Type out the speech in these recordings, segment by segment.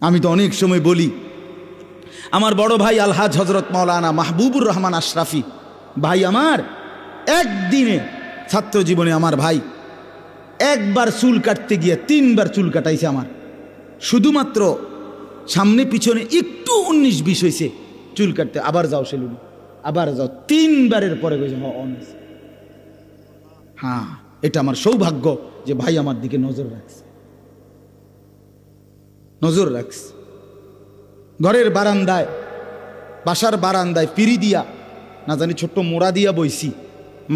আমি তো অনেক সময় বলি, আমার বড় ভাই আলহাজ হজরত মাওলানা মাহবুবুর রহমান আশরাফি ভাই আমার একদিনে ছাত্র জীবনে আমার ভাই একবার চুল কাটতে গিয়ে 3বার চুল কাটাইছে আমার। শুধুমাত্র সামনে পিছনে একটু 19-20 হয়েছে চুল কাটতে, আবার যাও সেলুন, আবার যাও, 3বারের পরে কইছে হ্যাঁ, এটা আমার সৌভাগ্য যে ভাই আমার দিকে নজর রাখছে। ঘরের বারান্দায়, বাসার বারান্দায় পিড়ি দিয়া না জানি ছোট্ট মোড়া দিয়া বইছি,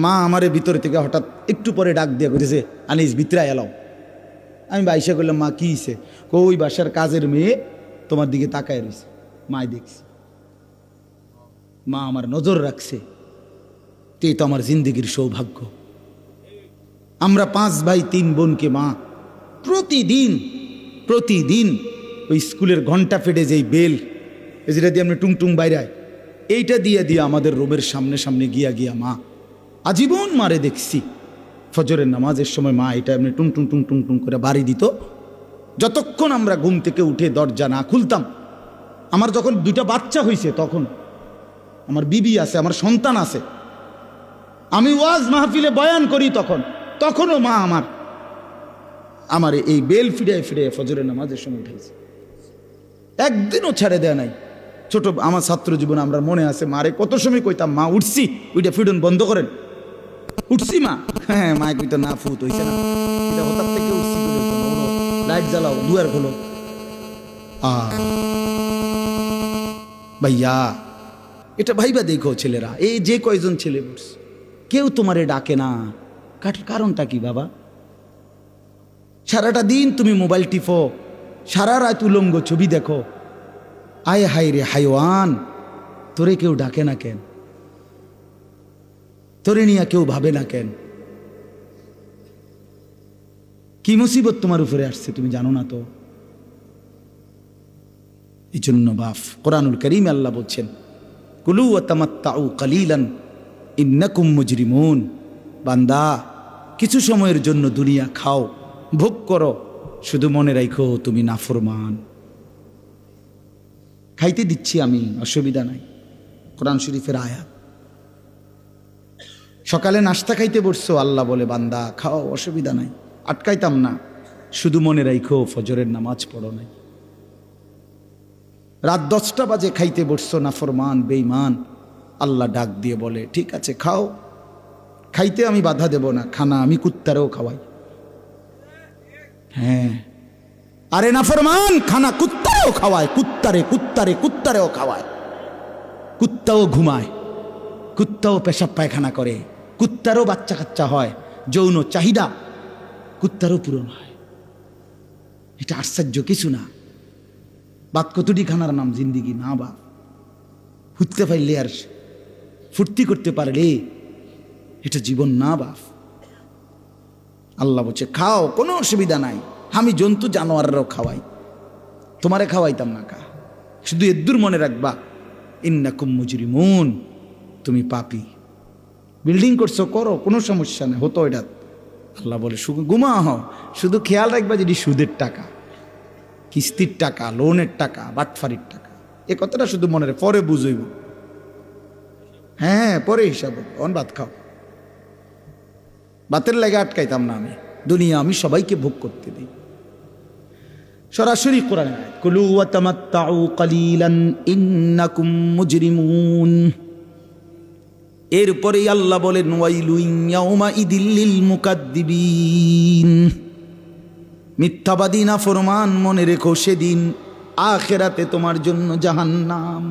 মা আমারে ভিতরে থেকে হঠাৎ একটু পরে ডাক দিয়া কইতেছে, আনিস ভিতরে এলাও। আমি বাইসা করলাম, মা কি হইছে? ওই বাসার কাজের মেয়ে তোমার দিকে তাকায় রয়েছে, মাই দেখছি, মা আমার নজর রাখছে। তো আমার জিন্দগির সৌভাগ্য। আমরা 5 ভাই 3 বোনকে মা প্রতিদিন ওই স্কুলের ঘন্টা ফেটে যেই বেল, যেটা দিয়ে আমরা টুংটুং বাইরায়, এইটা দিয়ে আমাদের রুমের সামনে গিয়া মা আজীবন মারে দেখছি। ফজরের নামাজের সময় মা এটা এমনি টুং টুং করে বাড়ি দিত, যতক্ষণ আমরা ঘুম থেকে উঠে দরজা না খুলতাম। আমার যখন 2টা বাচ্চা হয়েছে, তখন আমার বিবি আছে, আমার সন্তান আছে, আমি ওয়াজ মাহফিলে বয়ান করি, তখনও মা আমার এই বেল ফিরে ফজরের নামাজের সময় উঠেছে, একদিনও ছেড়ে দেয় নাই। ছোট আমার ছাত্র জীবনে আমরা মনে আছে, মারে কত সময় কইতাম, মা উঠছি, ওইটা ফিডন বন্ধ করেন, উঠছি মা, হ্যাঁ মা কইতো না, ফুত হইছে না, এটা হঠাৎ থেকে উঠছি, লাইট জ্বালাও, দুয়ার খোলো। ভাইয়া এটা ভাইবা দেখো ছেলেরা, এই যে কয়জন ছেলে বলছে, কেউ তোমারে ডাকে না, কারণটা কি বাবা? সারাটা দিন তুমি মোবাইল টিপো, সারা রাত উলঙ্গ ছবি দেখো, আয় হায় রে হাইওয়ান, তোরে কেউ ডাকে না কেন? তোরে নিয়ে কেউ ভাবে না কেন? কি মুসিবত তোমার উপরে আসছে তুমি জানো না তো? এই জন্য বাপ, কোরআনুল কারীমে আল্লাহ বলছেন, কুলু ওয়া তামাত্তাউ কালিলান ইন্নাকুম মুজরিমুন। বান্দা, কিছু সময়ের জন্য দুনিয়া খাও, ভোগ করো, শুধু মনে রাখো তুমি নাফরমান। খাইতে দিচ্ছি আমি, অসুবিধা নাই, কোরআন শরীফের আয়াত। সকালে নাস্তা খাইতে বসছো, আল্লাহ বলে বান্দা খাও, অসুবিধা নাই, আটকাইতাম না, শুধু মনে রাখো ফজরের নামাজ পড়ো নাই। রাত 10টা বাজে খাইতে বসছো, নাফরমান বেঈমান, আল্লাহ ডাক দিয়ে বলে ঠিক আছে খাও, খাইতে আমি বাধা দেব না, খানা আমি কুত্তারেও খাওয়াই। হ্যাঁ, আরে নাফরমান, খানা কুত্তারেও খাওয়ায়, কুত্তারেও খাওয়ায়। কুত্তাও ঘুমায়, কুত্তাও পেশাব পায়খানা করে, কুত্তারও বাচ্চা কাচ্চা হয়, যৌন চাহিদা কুত্তারও পূরণ হয়। এটা আশ্চর্য কিছু না। বাত কতটি খানার নাম জিন্দিগি না বাপ? ফুটতে পারলে আর ফুর্তি করতে পারলে এটা জীবন না বাপ। আল্লাহ বলছে খাও, কোনো অসুবিধা নাই, আমি জন্তু জানোয়াররাও খাওয়াই, তোমারে খাওয়াইতাম না কা, শুধু এদ্দুর মনে রাখবা ইন্নাকুম মুজরিমুন, তুমি পাপী। বিল্ডিং করছো করো, কোনো সমস্যা নেই, হতো এটা। আল্লাহ বলে ঘুমা হও, শুধু খেয়াল রাখবা যেটি সুদের টাকা, কিস্তির টাকা, লোনের টাকা, বাটফারির টাকা, এ কথাটা শুধু মনে রাখ, পরে বুঝইব। হ্যাঁ পরে হিসাব, অন ভাত খাও। ভাতের লাগে আটকাইতাম না আমি, দুনিয়া আমি সবাইকে ভোগ করতে দিই। সরাসরি কোরআন আয়াত, কুলু ওয়া তামাত্তাউ কালিলান ইন্নাকুম মুজরিমুন। এরপরেই আল্লাহ বলেন ওয়াইলু ইয়াউমা ইদিল লিল মুকাদ্দিবিন। মিথ্যাবাদী নাফরমান, মনে রেখো সেদিন আখিরাতে তোমার জন্য জাহান্নাম।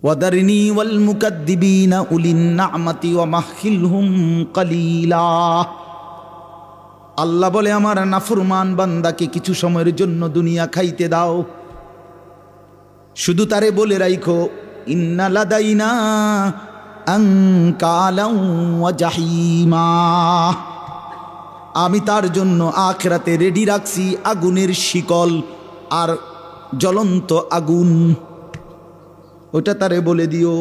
ওয়াদারনি ওয়াল মুকাদ্দিবিনা উলিন নি'মাতি ওয়া মাহহিলহুম কালিলা। আল্লাহ বলে আমার নাফরমান বান্দাকে কিছু সময়ের জন্য দুনিয়া খাইতে দাও, শুধু তারে বলে রাখো ইন্না লাদাইনা আনকালাও ওয়া জাহিমা। আমি তার জন্য আখিরাতে রেডি রাখছি আগুনের শিকল আর জ্বলন্ত আগুন, ওটা তারে বলে দিও।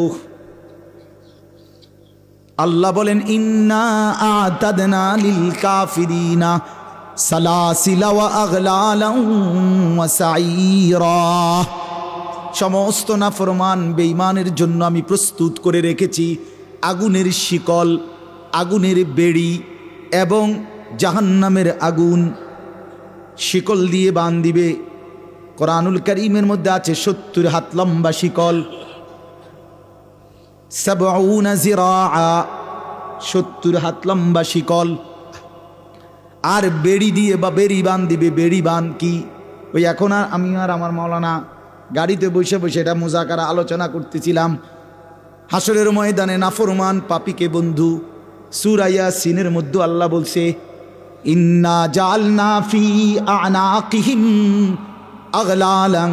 আল্লাহ বলেন ইন্না আ'তাদনা লিল কাফিরিনা সালাসিলা ওয়া আগলালা ওয়া সাঈরা। সমস্ত নাফরমান বেঈমানের জন্য আমি প্রস্তুত করে রেখেছি আগুনের শিকল, আগুনের বেড়ি এবং জাহান্নামের আগুন। শিকল দিয়ে বাঁধিবে। কোরআনুল কারীমের মধ্যে আছে 70 হাত লম্বা শিকল, 70 জিরাআ, 70 হাত লম্বা শিকল। আর বেড়ি দিয়ে বা বেড়ি বাঁধিবে। বেড়ি বান কি? ওই এখন আর আমি আর আমার মাওলানা গাড়িতে বসে বসে এটা মুজাকারা আলোচনা করতেছিলাম। হাসরের ময়দানে নাফরমান পাপীকে বন্ধু সূরা ইয়াসিনের মধ্যে আল্লাহ বলছে, ইন্না জাআলনা ফি আনাকিহিম আগলালান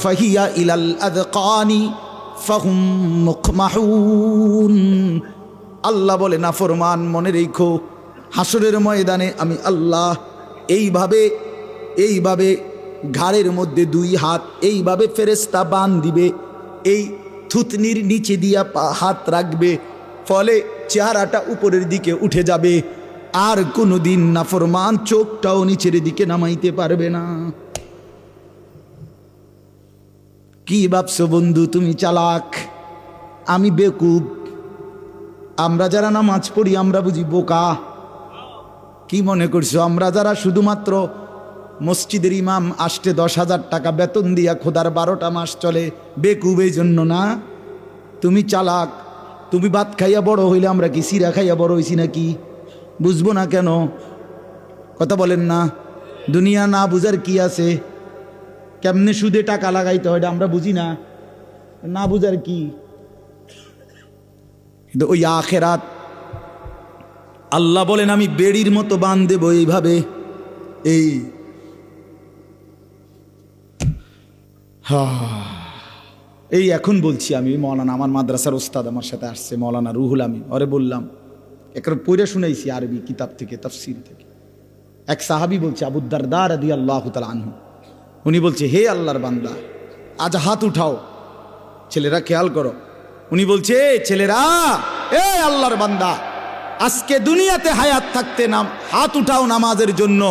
ফাহিয়া ইলাল আযকানি ফাহুম মুকমাহুন। আল্লাহ বলে, নাফরমান মনে রেখো, হাসরের ময়দানে আমি আল্লাহ এইভাবে ঘাড়ের মধ্যে 2 হাত এইভাবে ফেরেশতা বান দিবে, এই থুতনির নিচে দিয়া হাত রাখবে, ফলে চেহারাটা উপরের দিকে উঠে যাবে। আর কোনোদিন নাফরমান চোখটাও নিচের দিকে নামাইতে পারবে না। কি ভাবছো বন্ধু তুমি চালাক, আমি বেকুব? আমরা যারা নামাজ পড়ি আমরা বুঝি বোকা? কি মনে করছো আমরা যারা শুধুমাত্র মসজিদের ইমাম আসতে 10,000 টাকা বেতন দিয়া খোদার 12টা মাস চলে বেকুব এই জন্য না? তুমি চালাক। তুমি ভাত খাইয়া বড় হইলে, আমরা কি সিরা খাইয়া বড় হইছি নাকি? বুঝবো না কেন? কথা বলেন না। দুনিয়া না বুঝার কি আছে? কেমনে সুদে টাকা লাগাইতে হয় আমরা বুঝি না? না বুঝার কি? কিন্তু ওই আখেরাত আল্লাহ বলেন আমি বেড়ির মতো বাঁধ দেবো এইভাবে। এই এখন বলছি আমি, মৌলানা আমার মাদ্রাসার ওস্তাদ আমার সাথে আসছে, মৌলানা রুহুল আমিন, ওরে বললাম, একবার পড়ে শুনাইছি আরবি কিতাব থেকে, তাফসীর থেকে। এক সাহাবী বলছে, আবু দারদা রাদিয়াল্লাহু তাআলা আনহু, উনি বলছে, হে আল্লাহর বান্দা, আজ হাত উঠাও। ছেলেরা খেয়াল করো, উনি বলছে, ছেলেরা, এ আল্লাহর বান্দা, আজকে দুনিয়াতে হায়াত থাকতে নাম হাত উঠাও নামাজের জন্য।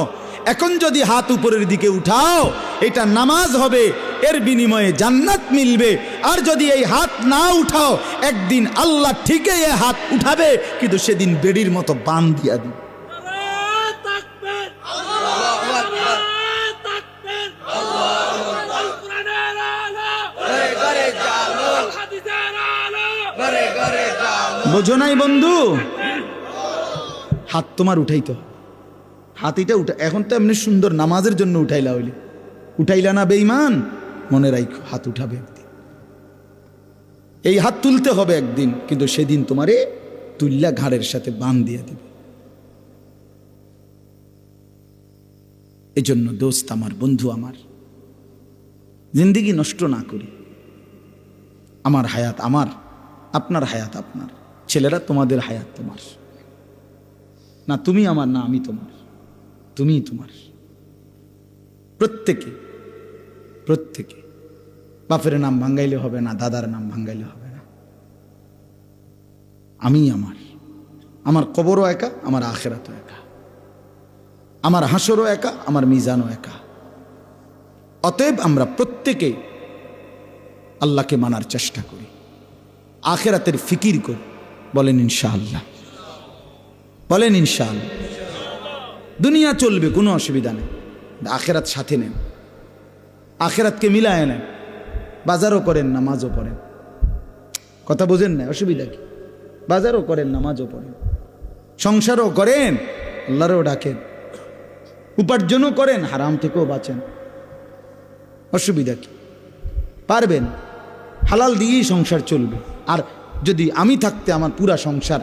এখন যদি হাত উপরের দিকে উঠাও, এটা নামাজ হবে, এর বিনিময়ে জান্নাত মিলবে। আর যদি এই হাত না উঠাও, একদিন আল্লাহ ঠিকই এই হাত উঠাবে, কিন্তু সেদিন বেড়ির মতো বান দিয়া দিবে। বোঝো নাই বন্ধু? হাত তোমার উঠাইতো, হাত এটা উঠা। এখন তো এমনি সুন্দর নামাজের জন্য উঠাইলা, হইলে উঠাইলা না বেঈমান? মনে রাখো, হাত উঠাবে একদিন, এই হাত তুলতে হবে একদিন, কিন্তু সেদিন তোমারে তুল্লা ঘাড়ের সাথে বান দিয়ে দিবে। এই জন্য দোস্ত আমার, বন্ধু আমার, জিন্দেগি নষ্ট না করি। আমার হায়াত আমার, আপনার হায়াত আপনার, ছেলেরা তোমাদের হায়াত তোমার না। তুমি আমার না, আমি তোমার, তুমি তোমার। প্রত্যেকে প্রত্যেকে বাপের নাম ভাঙ্গাইলে হবে না, দাদার নাম ভাঙ্গাইলে হবে না। আমি আমার, আমার কবরও একা, আমার আখিরাতও একা, আমার হাসরও একা, আমার মিজানও একা। অতএব আমরা প্রত্যেকে আল্লাহকে মানার চেষ্টা করি, আখিরাতের ফিকির করি। বলেন ইনশাআল্লাহ, বলেন ইনশাআল্লাহ। দুনিয়া চলবে, কোনো অসুবিধা নেই, আখিরাত সাথে নেন, আখিরাতকে মিলায় নেন। বাজারও করেন, নামাজও পড়েন। কথা বোঝেন না? অসুবিধা কি? বাজারও করেন, নামাজও পড়েন, সংসারও করেন, আল্লাহরও ডাকেন, উপার্জনও করেন, হারাম থেকেও বাঁচেন। অসুবিধা কি? পারবেন, হালাল দিয়েই সংসার চলবে। আর যদি আমি থাকতে আমার পুরা সংসার